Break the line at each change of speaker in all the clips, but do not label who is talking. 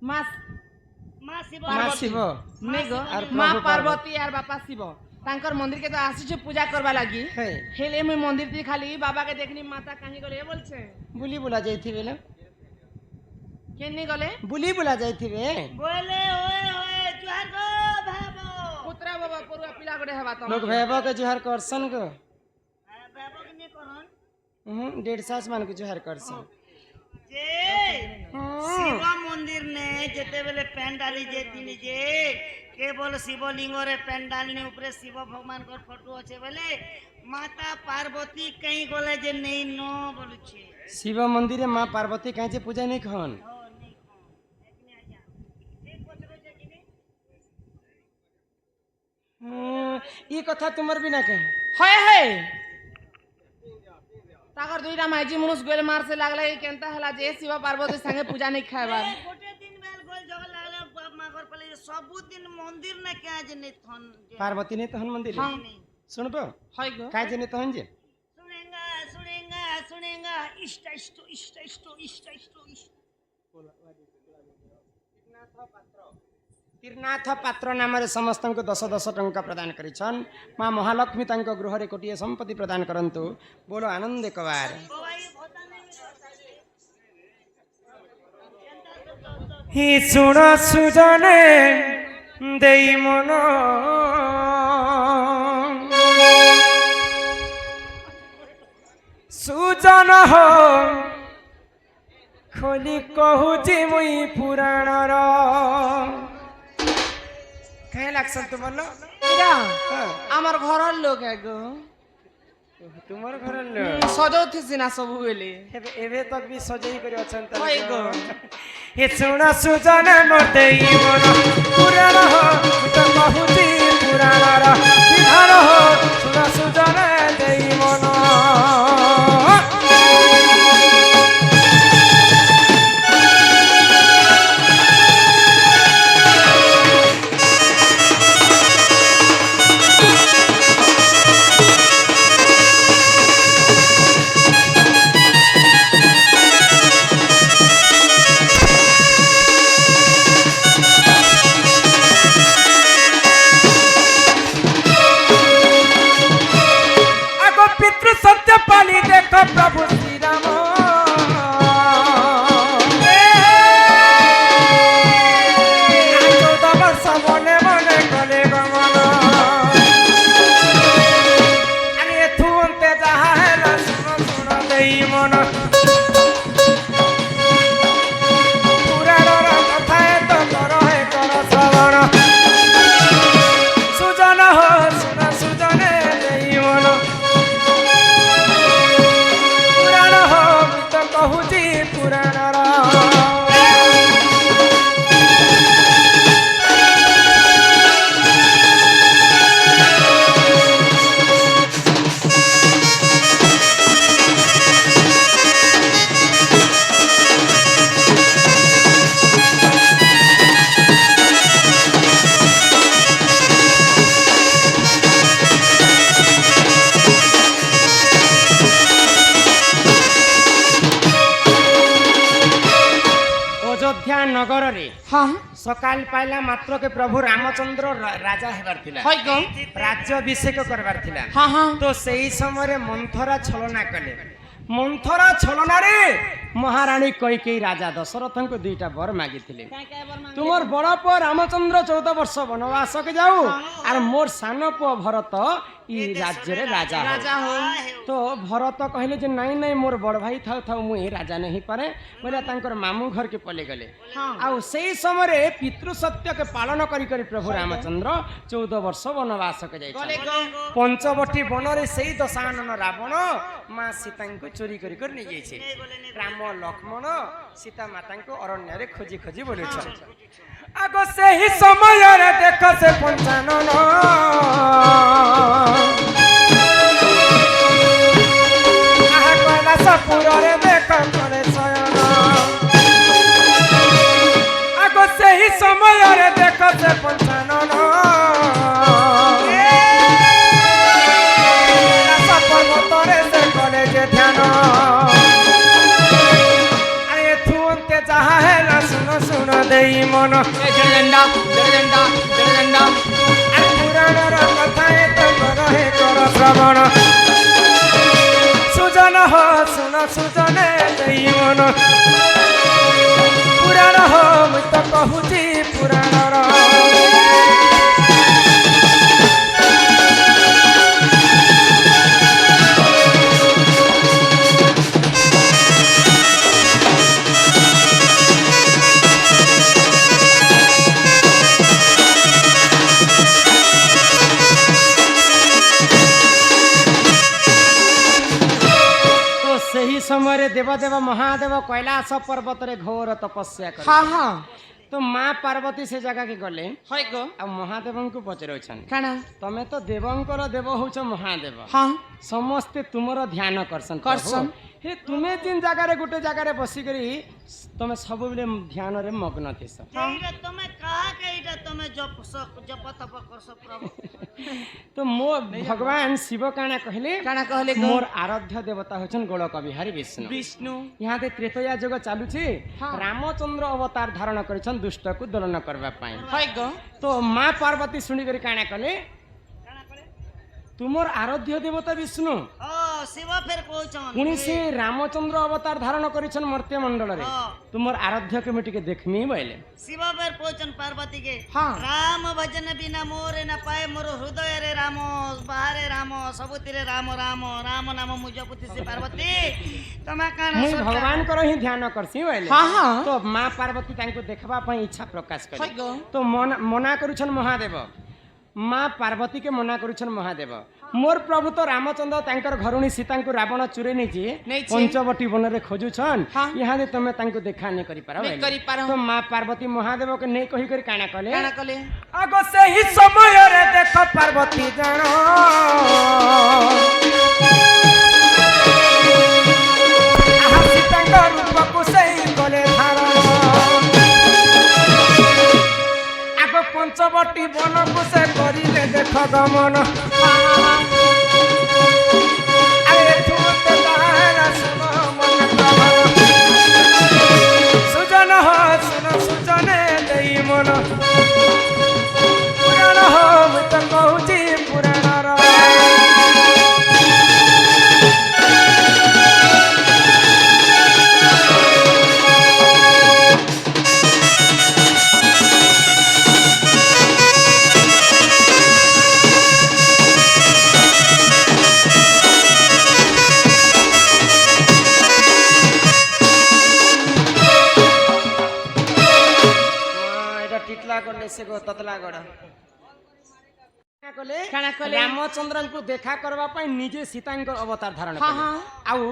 माँ
माँ शिव
माँ पार्वती और बापा शिव तांकर मंदिर के तो आसी पूजा करवा लगी हेले मैं मंदिर थी खाली बाबा के देखनी माता कहीं गले बोल छे
बुली बुला जाई बेले
केनी गले
बुली बुला जाई
बोले ओए ओए जुहार को भाबो
पुत्रा बाबा पुरवा पिला गडे हवा तो
लोग भैबो के जुहार करसन को
भाबो के ने करन
1.5 सास मान के जुहार करसन
जे शिव मंदिर ने जेते बेले पेन डाली जे दिनी जे केवल शिवलिंग रे पेन डालने ऊपर शिव भगवान को फोटो अच्छे बोले माता पार्वती कहीं गोले जे नहीं नो बोलु छे
शिव मंदिर माँ पार्वती कहीं से पूजा नहीं खन ये कथा तुमर बिना कहीं
है ताकर दुईटा माइजी मनुष्य गोल मार से लागले केनता हला जे शिव पार्वती संगे पूजा नहीं खाएबा
गोटे दिन बेल गोल जगह लागले बाप मागर पले सब दिन मंदिर ने क्या जे नहीं थन
पार्वती ने तहन मंदिर
हां
सुनबो
है गो
काहे जे ने तहन जे
सुनेगा सुनेगा सुनेगा इष्ट
तीर्थनाथ पात्र नाम समस्त को 10 टंका प्रदान करिछन माँ महालक्ष्मी तांको गृह रे कोटिए संपत्ति प्रदान करंतु बोलो आनंद कवार ही सुण सुजने देई मन सुजन हो खोली कहूची मुई पुराणर कहे लागसन तुमर लो
আমার ঘরের লোক এগো
तुमर घर लो
সজৌথি সিনা সবু বেলে
एबे तक भी सजई करी अछन त
হয় গো
हे सुण सुजन मोर देई मन पुराण हो तो कहूची पुराणर विधान हो सुण सुजन देई मन सत्य पाली देखो प्रभु श्री राम वर्ष मने मने गले गमन अरे एथु अंते जहा है सुन सुन देई मन पुराणर कथा तो कर है कर श्रवण सुजन हो सुन सुजने देई मन कहूची पुराणर अयोध्या नगर रे
हाँ
सकाल पाइला मात्र के प्रभु रामचंद्र राजा हेबार थिला
है गो
राज्याभिषेक करबार थिला
हाँ हाँ
तो सही समय मंथरा छलना कले मंथरा छलना रे महारानी कैकेयी राजा दशरथ को 2टा वर मागी थिले तुमर बड़ पुओ रामचंद्र 14 वर्ष वनवास के जाऊ और मोर सान पुओ भरत ई राज्य रे राजा हो तो भरत कहले जे नहीं नहीं मोर बड़ भाई थाउ थाउ मुई राजा नहीं पारे बोले तांकर मामू घर के पले गले आ सही समय रे पितृ सत्य के पालन करी करी प्रभु रामचंद्र 14 वर्ष वनवास के जाय पंचवटी वन रे सही दशानन रावण मां सीता को चोरी करी कर नि जाय छे राम लक्ष्मण सीता माता को अरण्य रे खोजी खोजी बोले छ आगो से ही समय रे देख से पंचानन आहा कैलासपुर रे देख करे शयन आगो से ही समय रे देख से पंचानन पर्वत रे से करे जे ध्यान अरे थुनते जा ତାହେଲା ଶୁଣ ଶୁଣ ଦେଇ ମନ
ଜଡଜଣ୍ଡା ଜଡଜଣ୍ଡା ଜଡଜଣ୍ଡା
ପୁରାଣର କଥା ତମର ହେ କର ଶ୍ରବଣ ସୁଜନ ହୋ ଶୁଣ ସୁଜନେ ଦେଇ ମନ ପୁରାଣ ହୋ ମୁଁ ତ କହୁଛି ପୁରାଣର ସମୟରେ ଦେବଦେବ ମହାଦେବ କୈଳାସ ପର୍ବତରେ ଘୋର ତପସ୍ୟା କଲେ
ହଁ ହଁ
ତ ମା ପାର୍ବତୀ ସେ ଜାଗାକେ ଗଲେ
ହଇ ଗো
ଆଉ ମହାଦେବଙ୍କୁ ପଚାରୁଛନ୍ତି
କାଣା
ତମେ ତ ଦେବଙ୍କର ଦେବ ହଉଛ ମହାଦେବ
ହଁ
ସମସ୍ତେ ତୁମର ଧ୍ୟାନ କରସନ୍
କରସନ୍।
हे ତୁମେ ଯେନ୍ ଜାଗାରେ ଗୋଟେ ଜାଗାରେ ବସିକରି ତମେ ସବୁବେଳେ ଧ୍ୟାନରେ ମଗ୍ନ ଥିସ
এইটা তুমি কাহাকে এইটা তুমি জপ তপ করছ প্রভু
ତ ମୋ ଭଗବାନ ଶିବ କାଣା କହିଲେ
କାଣା କହିଲେ ଗো
ମୋର ଆରାଧ୍ୟ ଦେବତା ହଉଛନ୍ ଗୋଳକ ବିହାରୀ ବିଷ୍ଣୁ
ବିଷ୍ଣୁ
ଇହାଦେ ତ୍ରେତୟା ଯୁଗ ଚାଲୁଛି
ହଁ।
ରାମଚନ୍ଦ୍ର ଅବତାର ଧାରଣ କରିଛନ୍ ଦୁଷ୍ଟକୁ ଦଳନ କରିବା ପାଇଁ
ହଇ ଗো
ତ ମା ପାର୍ବତୀ ଶୁଣିକରି କାଣା କଲେ
কানা করে
ତୁମର ଆରାଧ୍ୟ ଦେବତା ବିଷ୍ଣୁ
ও শিব ফের কইছন
ପୁଣି ସେ ରାମଚନ୍ଦ୍ର ଅବତାର ଧାରଣ କରିଛନ୍ ମର୍ତ୍ତ୍ୟ ମଣ୍ଡଳରେ
ହଁ।
ତୁମର ଆରାଧ୍ୟକୁ ମୁଁ ଟିକେ ଦେଖମି ବୋଇଲେ
শিব ফের কইছন পার্বতী কে
হ্যাঁ।
রাম ভজন বিনা মোরে না পায়ে মোর হৃদয় রে রাম বাহারে রাম সবুতিরে রাম রাম রাম নাম মু জপুতি সে পার্বতী তোমা কানা
ମୁଇଁ ଭଗବାନଙ୍କର ହିଁ ଧ୍ୟାନ କରସି ବୋଇଲେ
ହଁ ହଁ
ତ ମା ପାର୍ବତୀ ତାଙ୍କୁ ଦେଖିବା ପାଇଁ ଇଚ୍ଛା ପ୍ରକାଶ କଲେ
ହଇ ଗো
ତ ମନା କରୁଛନ୍ ମହାଦେବ ମା ପାର୍ବତୀକେ ମନା କରୁଛନ୍ ମହାଦେବ ମୋର ପ୍ରଭୁ ତ ରାମଚନ୍ଦ୍ର ତାଙ୍କର ଘରୁଣୀ ସୀତାଙ୍କୁ ରାବଣ ଚୁରେଇ ନେଇଛି
ନେଇଛି।
ପଞ୍ଚବଟୀ ବନରେ ଖୋଜୁଛନ୍
ହଁ।
ଇହାଦେ ତମେ ତାଙ୍କୁ ଦେଖା ନେଇ କରିପାର
ନେଇ
ବୋଇଲେ।
କରିପାର।
ତ ମା ପାର୍ବତୀ ମହାଦେବকে ନେଇ କହିକରି କାଣା କଲେ
କାଣା କଲେ
ଆଗ ସେହି ସମୟରେ ଦେଖ ପାର୍ବତୀ ଜାଣ ଆହା ସୀତାଙ୍କ ରୂପକୁ ସେଇ କଲେ ଧାରଣ ଆଗ ପଞ୍ଚବଟୀ ବନକୁ ସେ କରିଲେ ଦେଖ ଗମନ ଆରେ ଏଠୁ ମତେ ତାହାରା ଶୁଣ ମନ ପ୍ରଭନ ସୁଜନ ହୋ ଶୁଣ ସୁଜନେ ଦେଇ ମନ ପୁରାଣ ହୋ ମୁଁ ତ କହୁଛି ପୁରାଣର से गो ततला गड़
କାଣା କଲେ
रामचंद्र को देखा करबा पई निजे सीतांकर अवतार धारण
हाँ,
कले
हाँ।
आउ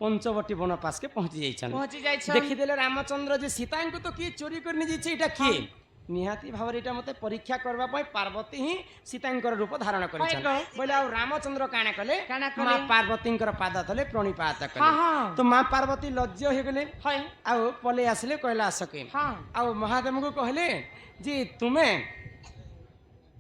पंचवटी बनपास के पहुंची जाइछन
ପହଞ୍ଚି ଯାଇଛ
देखिदेले रामचंद्र जे सीतांको तो की चोरी करनी जाइछे एटा किए निहाती भाव एटा मते परीक्षा करबा पई पार्वती ही सीतांकर रूप धारण करिछन
कह।
बोले आउ रामचंद्र काना कले
काना कले?
मां पार्वतींकर पाद तले प्रणिपात
हाँ,
कले
हाँ।
तो मां पार्वती लज्ज हो गेले
ହଇ
आउ पले आसले कैलाश के
ହଁ
आउ महादेव को कहले जी तुम्हें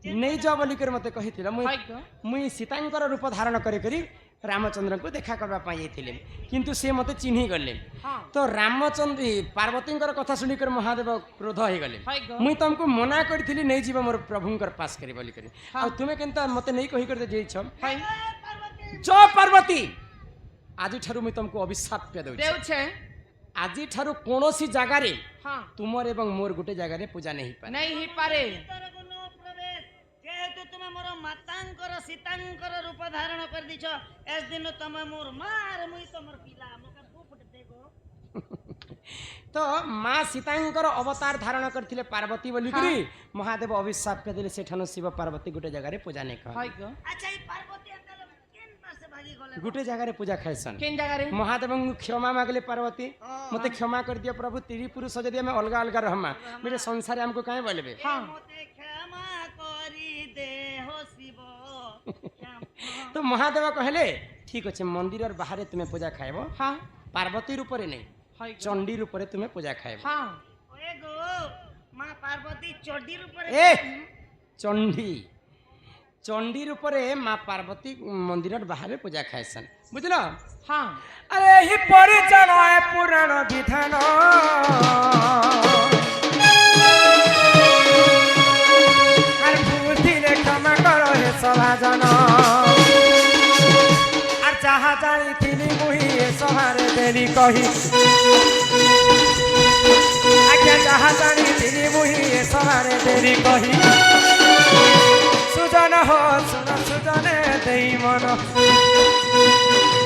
नहीं जा बोलिकर मते कहिथिला
ହଇ ଗो
मुई सीतांकर रूप धारण करी करी रामचंद्र को देखा करबा पाई जाइथिले किंतु से मते चिन्ही गले
ହଁ
तो रामचंद्र पार्वतींकर कथा सुनिकर महादेव क्रोध हो गले
ହଇ ଗो
मुई तुमको मना करथिली नहीं जीव मोर प्रभुंकर पास करी बोली करी
हाँ।
आ तुमे केनता मते नहीं कहि कर जेइछ
ହଇ
जो पार्वती आज ठारू मुई तुमको अभिशाप पे दउ
ଦେଉଛେ
आज ठारू कोनोसी जगह रे
ହଁ
तुमर एवं मोर गुटे जगह रे पूजा नहीं पाए
नहीं ହେଇପାରେ
ଭିତରକୁ ନ ପ୍ରବେଶ ଯେହେତୁ ତୁମେ ମୋର ମାତାଙ୍କର ସୀତାଙ୍କର ରୂପ ଧାରଣ କରିଦେଇଛ ଏସ୍ ଦିନ ତମେ ମୋର ମାର ମୁଇ ତମର ପିଲା ମକା ବୁଫଟ ଦେଖो
तो माँ सीतांकर अवतार धारण करथिले पार्वती बोली करी महादेव अभिशाप के दिले सेठानो शिव पार्वती गुटे जगह रे पूजा नहीं कर
ହଇ ଗो
ଆଚ୍ଛା ଏଇ ପାର୍ବତୀ ଅଙ୍କଲ କେନ୍ ପାସେ ଭାଗି ଗଲେ
गुटे जगह रे पूजा खाइसन
କେନ୍ ଜାଗାରେ
महादेव क्षमा मांगले पार्वती मते क्षमा कर दिया प्रभु तिरी पुरुष जदि हम अलग अलग रहमा मेरे संसार हमको काहे बोलबे
ହଁ
ମୋତେ କ୍ଷମା କରି ଦେ ହୋ ଶିବ
तो महादेव कहले ठीक अच्छे मंदिर और बाहर तुम्हें पूजा खाइबो
ହଁ
पार्वती रूप रे नहीं
ହଇ ଗो
चंडी रूप रे तुम्हें पूजा खाइबो
ହଁ
ओए गो मां पार्वती चोडी रूप रे
ए चंडी चंडी रूप रे माँ पार्वती मंदिर और बाहर पूजा खाइसन বুঝল?
হ্যাঁ
আরে হি পরিচয় পুরাণ বিধান আর বুঝিলে ক্ষমা কর হে সভাজন আর যাহা জানিଥିଲି মুহি এ সভারে দেলি কহি আজ্ঞা যাহা জানিଥିଲି মুহি এ সভারে দেলি কহি সুজন হো সুন সুজনে দেই মন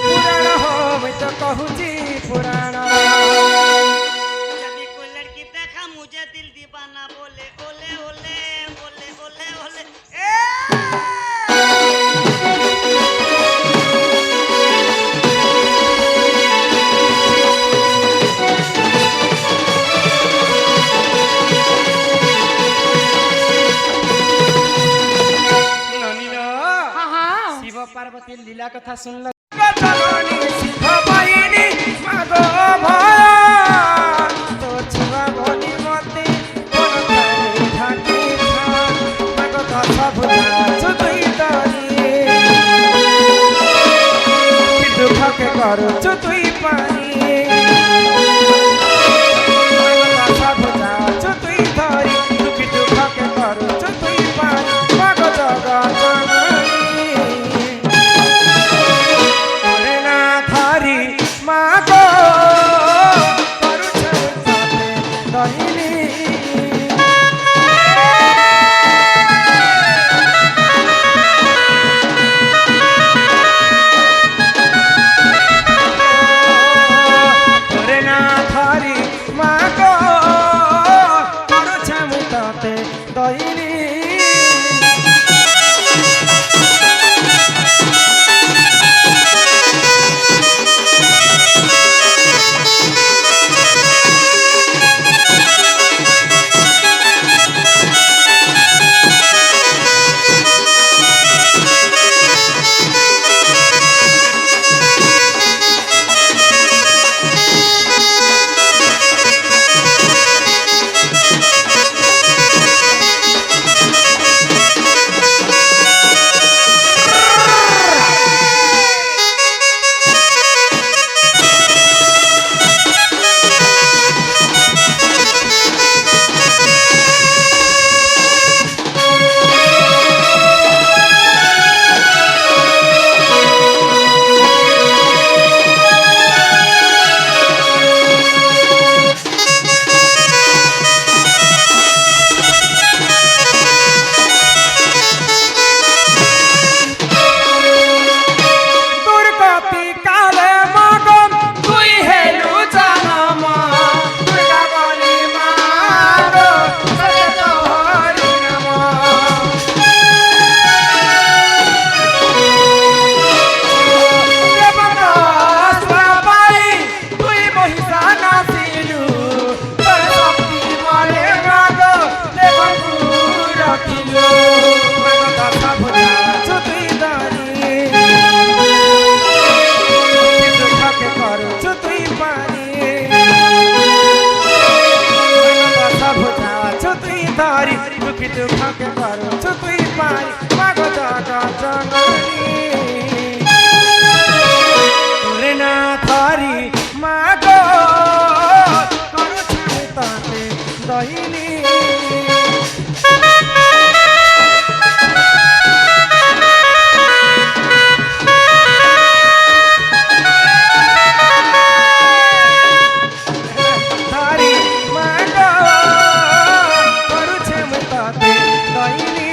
পুরাণ হো মুই তো কহুছি পুরাণ
जब कोई लड़की देखा मुझे दिल दीवाना बोले ओले ओले ओले ओले ओले
ননিল
হ্যাঁ হ্যাঁ
শিব পার্বতীর লীলা কথা শুনল জননী সিদ্ধ পাইনি মাগো ভয় তো ছুয়া বলি মতে মন তারে ঢাকি মাগো দশ ভুজা ছুতুই তরি কি দুঃখকে করুছু তুই পানি মাগো দশ ভুজা ছুতুই ধরি দুঃখী দুঃখকে করুছু তুই পানি মাগো জগৎ ধরি মাগো করুছে সাথে দহিনী ধরে না ধরি মাগো করুছে সাথে দহিনী দুঃখকে করুছ তুই পাই মাগো জগৎ জননী তোরে না ধরি মাগো করুছ তাতে দহিনী ধরি মাগো করুছে তাতে দহিনী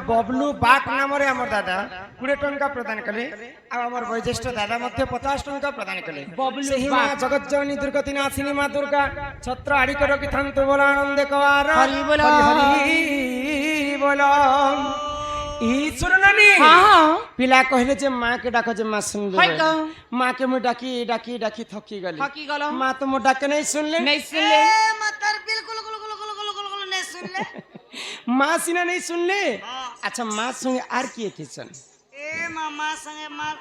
बबलू बाक नाम रे हमर दादा 20 टंका प्रदान कले आ हमर वैज्येष्ठ दादा मध्ये 50 टंका प्रदान कले
बबलू
सही मां जगत जननी दुर्गति नाशिनी मां दुर्गा छत्र आड़ी कर कि थंत बोल आनंद कवार
हरि बोल।
हरि बोल ई सुननी
हां
पिला कहले जे मां के डाको जे मां सुन
हाय
ले
का
मां के मु डाकी डाकी डाकी थकी गली
थकी गलो
मां तो मु डाके नहीं सुन ले
नहीं सुन ले
मतर बिल्कुल गुल गुल गुल गुल गुल गुल नहीं सुन ले
मां सिना नहीं सुन ले
हाँ।
अच्छा मां संगे आर किए थे सन
ए मामा संगे मार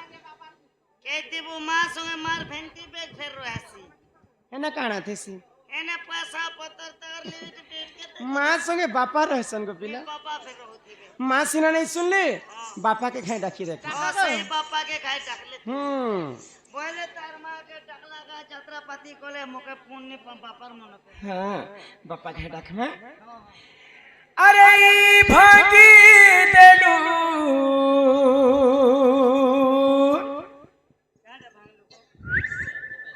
कहती वो माँ संगे मार भेंटी बैग फेर रहसी
एना काना थे सी
एने पैसा पत्थर तगर लेवी तो टेट के
मां संगे बापा रहसन को पिला
पापा फेर होती बे
मां सिना नहीं सुन ले बापा के खाए डाकी रखे
हां सही पापा के खाए टाकले बोले तार माँ के टाकला का यात्रा पाती कोले मोके पुण्य पापर मन पे
हां बापा के डाक में अरे ई भागी देलू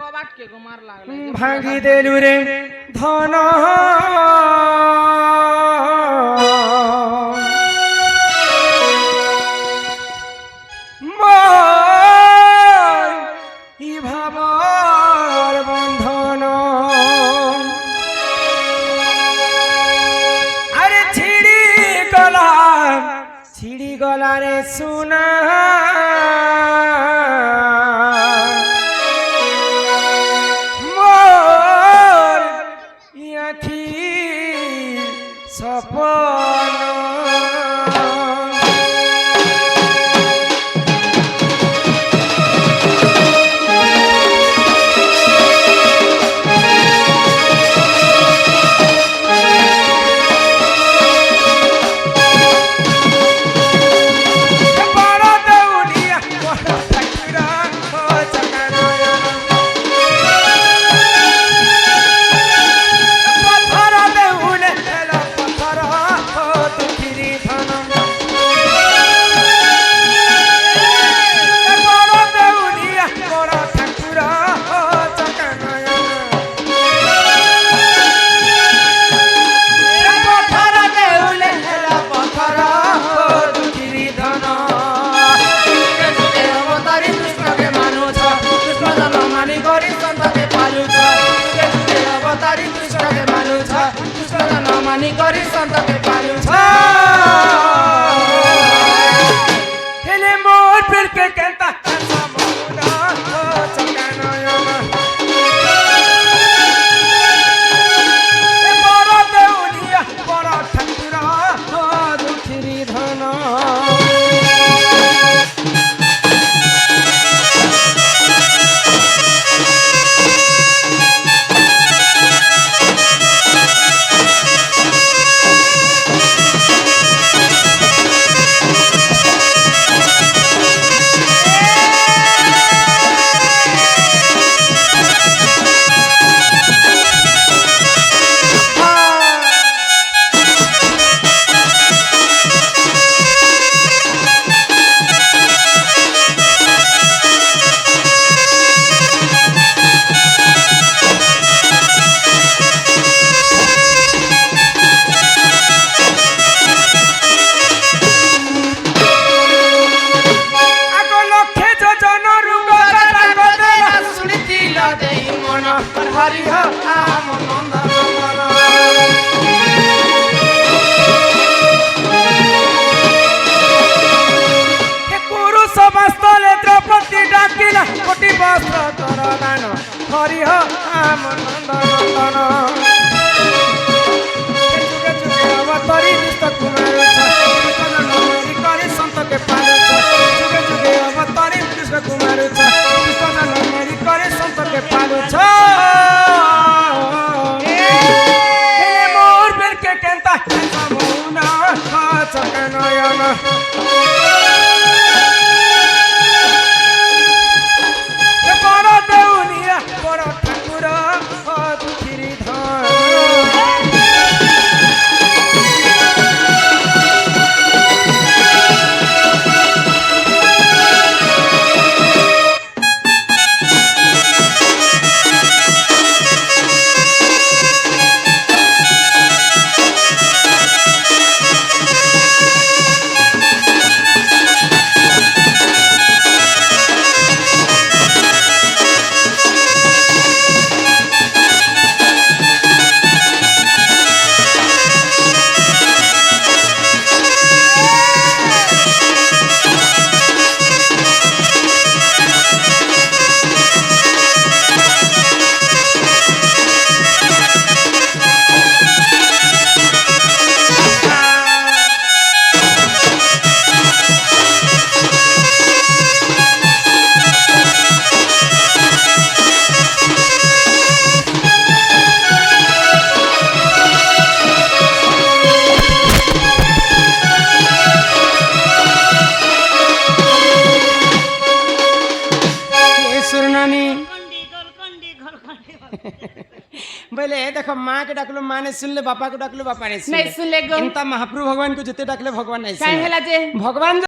कबाट के गुमार लागले
भागी देलू रे धन मोर ई भावर बंधन अरे छिड़ी गला रे सुना मोर ई आँखी सपन
मानी करी संत के पालू
हेले मोर फिर के कहता ऐसा मौना हो चकाना याना ए बड़ा देउलिया बड़ा ठकुरा हो दुखरी धना हरि हो आम नंदन कुरु समस्त द्रौपदी डाकिला कोटि वस्त्र तर दान हरि हो आम नंदन जुगे जुगे अवतरी विष्णु कुमार नरी करी संत के पालु जुगे जुगे अवतरी कृष्ण कुमार कृष्ण नरी करी संत के पालु मोर बेर के केंता मौना चकनयन बड़ देउलिया बड़ ठाकुर নানি
গোলকন্ডি গোলকন্ডি
बोले देखो माँ के डाकलो माँ ने सुन ले बापा को डाकलो बापा ने सुन
नहीं
ले
सुन ले गो
इंता महाप्रभु भगवान को जिते डाकले भगवान नहीं
काहे
सुन
होला जे
भगवान